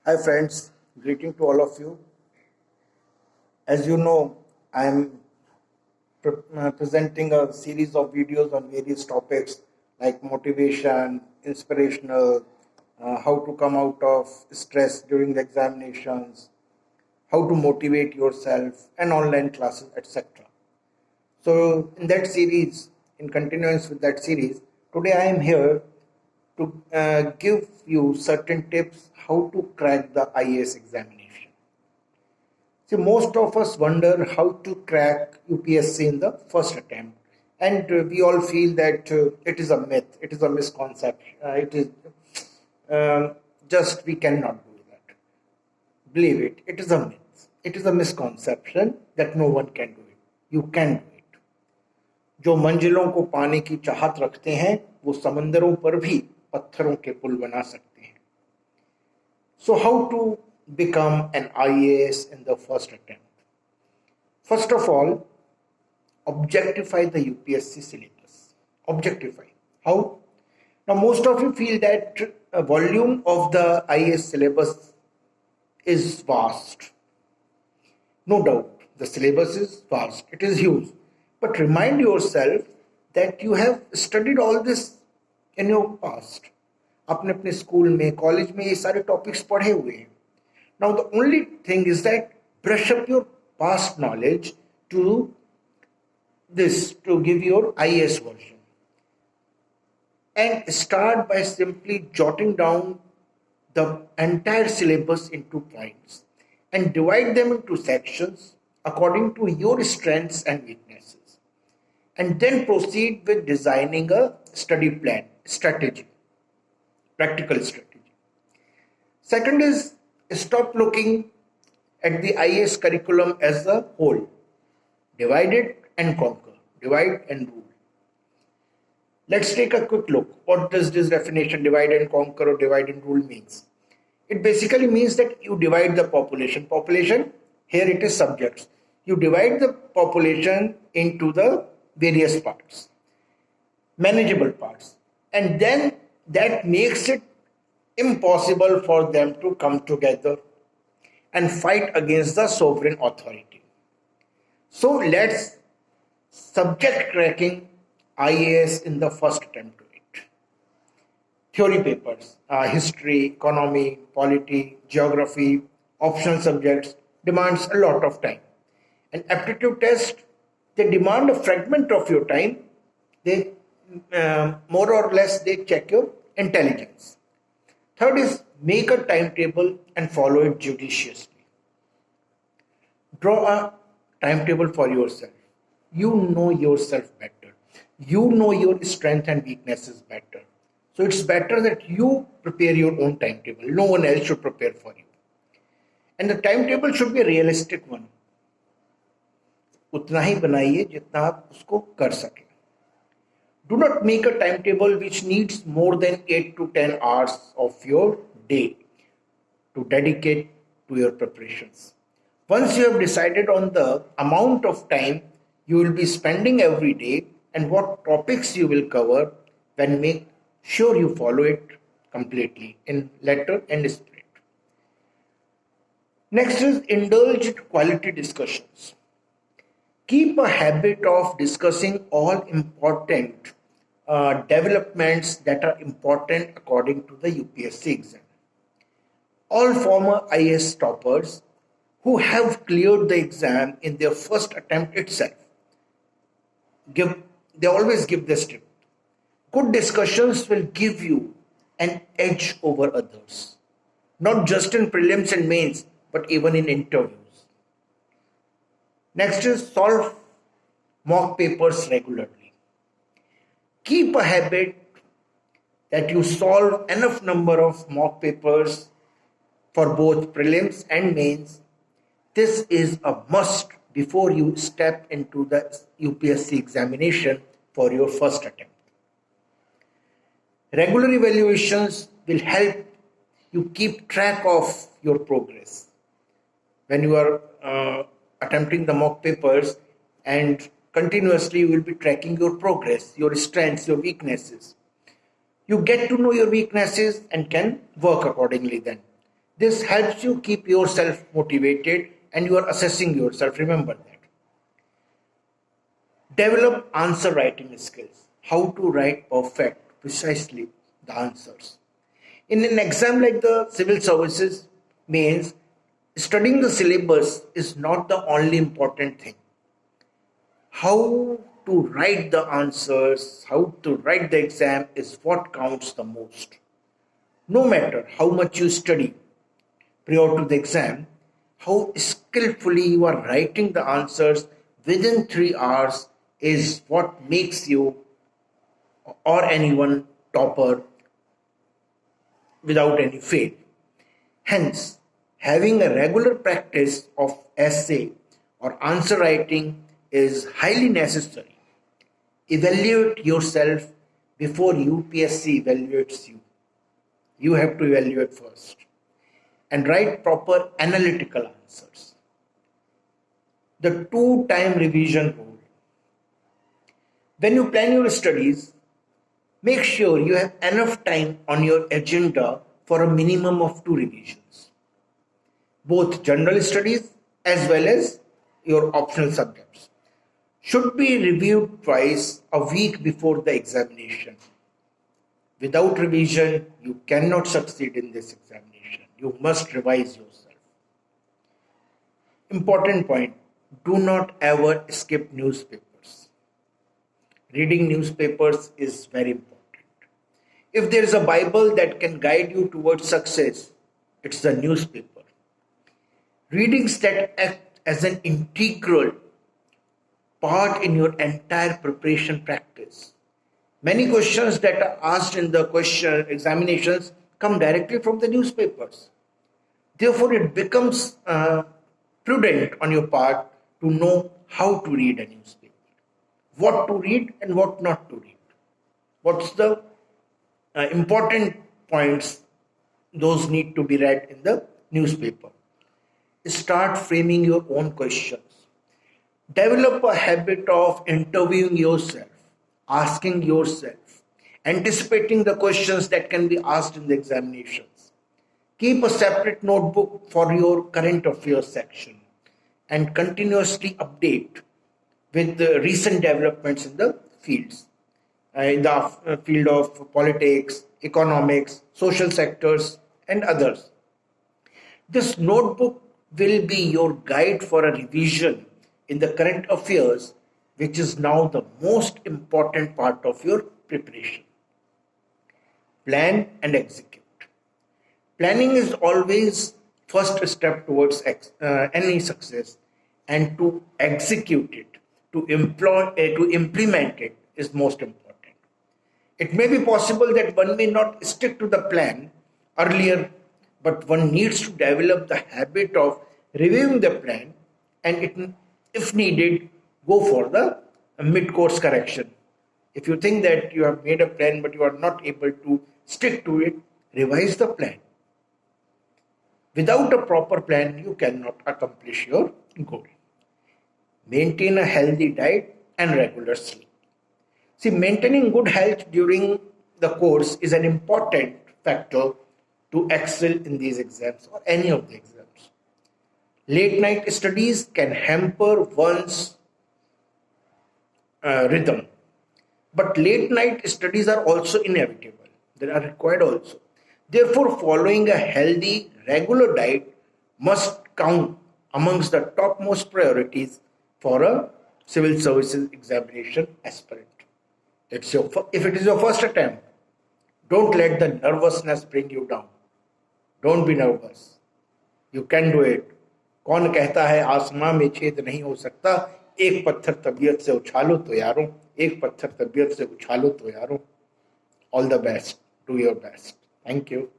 Hi friends, greeting to all of you. As you know, I am presenting a series of videos on various topics like motivation, inspirational, how to come out of stress during the examinations, how to motivate yourself, and online classes, etc. So, in that series, in continuance with that series, today I am here to give you certain tips how to crack the IAS examination. See, most of us wonder how to crack UPSC in the first attempt, and we all feel that it is a myth, it is a misconception, it is just we cannot do that. Believe it, it is a myth, it is a misconception that no one can do it. You can do it. जो मंजिलों को पाने की चाहत रखते हैं वो समंदरों पर भी पत्थरों के पुल बना सकते हैं. So how to become an IAS in the first attempt? First of all, objectify the UPSC syllabus. Objectify. How? Now most of you feel that a volume of the IAS syllabus is vast. No doubt, the syllabus is vast. It is huge. But remind yourself that you have studied all this in your past. आपने अपने school में college में ये सारे topics पढ़े हुए हैं. Now the only thing is that brush up your past knowledge to this, to give your IAS version, and start by simply jotting down the entire syllabus into points and divide them into sections according to your strengths and weaknesses, and then proceed with designing a study plan, strategy, practical strategy. Second is stop looking at the IAS curriculum as a whole. Divide it and conquer. Divide and rule. Let's take a quick look. What does this definition divide and conquer or divide and rule means? It basically means that you divide the population. Population, here it is subjects. You divide the population into the various parts, manageable parts, and then that makes it impossible for them to come together and fight against the sovereign authority. So let's subject cracking IAS in the first attempt to it. Theory papers, history, economy, polity, geography, optional subjects demands a lot of time. An aptitude test, they demand a fragment of your time. They more or less they check your intelligence. Third is make a timetable and follow it judiciously. Draw a timetable for yourself. You know yourself better. You know your strengths and weaknesses better. So it's better that you prepare your own timetable. No one else should prepare for you. And the timetable should be a realistic one. उतना ही बनाइए जितना आप उसको कर सकें. Do not make a timetable which needs more than 8 to 10 hours of your day to dedicate to your preparations. Once you have decided on the amount of time you will be spending every day and what topics you will cover, then make sure you follow it completely in letter and spirit. Next is indulge in quality discussions. Keep a habit of discussing all important developments that are important according to the UPSC exam. All former IAS toppers who have cleared the exam in their first attempt itself, they always give this tip. Good discussions will give you an edge over others, not just in prelims and mains, but even in interviews. Next is solve mock papers regularly. Keep a habit that you solve enough number of mock papers for both prelims and mains. This is a must before you step into the UPSC examination for your first attempt. Regular evaluations will help you keep track of your progress. When you are attempting the mock papers, and continuously you will be tracking your progress, your strengths, your weaknesses. You get to know your weaknesses and can work accordingly then. This helps you keep yourself motivated and you are assessing yourself. Remember that. Develop answer writing skills. How to write perfect, precisely the answers. In an exam like the civil services means studying the syllabus is not the only important thing. How to write the answers, how to write the exam is what counts the most. No matter how much you study prior to the exam, how skillfully you are writing the answers within 3 hours is what makes you or anyone topper without any fail. Hence, having a regular practice of essay or answer writing is highly necessary. Evaluate yourself before UPSC evaluates you. You have to evaluate first and write proper analytical answers. The 2-time revision rule. When you plan your studies, make sure you have enough time on your agenda for a minimum of 2 revisions, both general studies as well as your optional subjects. Should be reviewed twice a week before the examination. Without revision, you cannot succeed in this examination. You must revise yourself. Important point, do not ever skip newspapers. Reading newspapers is very important. If there is a Bible that can guide you towards success, it's the newspaper. Readings that act as an integral part in your entire preparation practice. Many questions that are asked in the question examinations come directly from the newspapers. Therefore, it becomes prudent on your part to know how to read a newspaper, what to read and what not to read. What's the important points, those need to be read in the newspaper. Start framing your own questions. Develop a habit of interviewing yourself, asking yourself, anticipating the questions that can be asked in the examinations. Keep a separate notebook for your current affairs section and continuously update with the recent developments in the fields, in the field of politics, economics, social sectors, and others. This notebook will be your guide for a revision in the current affairs, which is now the most important part of your preparation. Plan and execute. Planning is always first step towards any success, and to execute it, to implement it is most important. It may be possible that one may not stick to the plan earlier, but one needs to develop the habit of reviewing the plan and, if needed, go for the mid-course correction. If you think that you have made a plan but you are not able to stick to it, revise the plan. Without a proper plan, you cannot accomplish your goal. Maintain a healthy diet and regular sleep. See, maintaining good health during the course is an important factor to excel in these exams or any of the exams. Late night studies can hamper one's rhythm, but late night studies are also inevitable. They are required also. Therefore, following a healthy, regular diet must count amongst the topmost priorities for a civil services examination aspirant. If it is your first attempt, don't let the nervousness bring you down. Don't be nervous. You can do it. कौन कहता है आसमां में छेद नहीं हो सकता, एक पत्थर तबीयत से उछालो तो यारों, एक पत्थर तबीयत से उछालो तो यारों. All the best. Do your best. Thank you.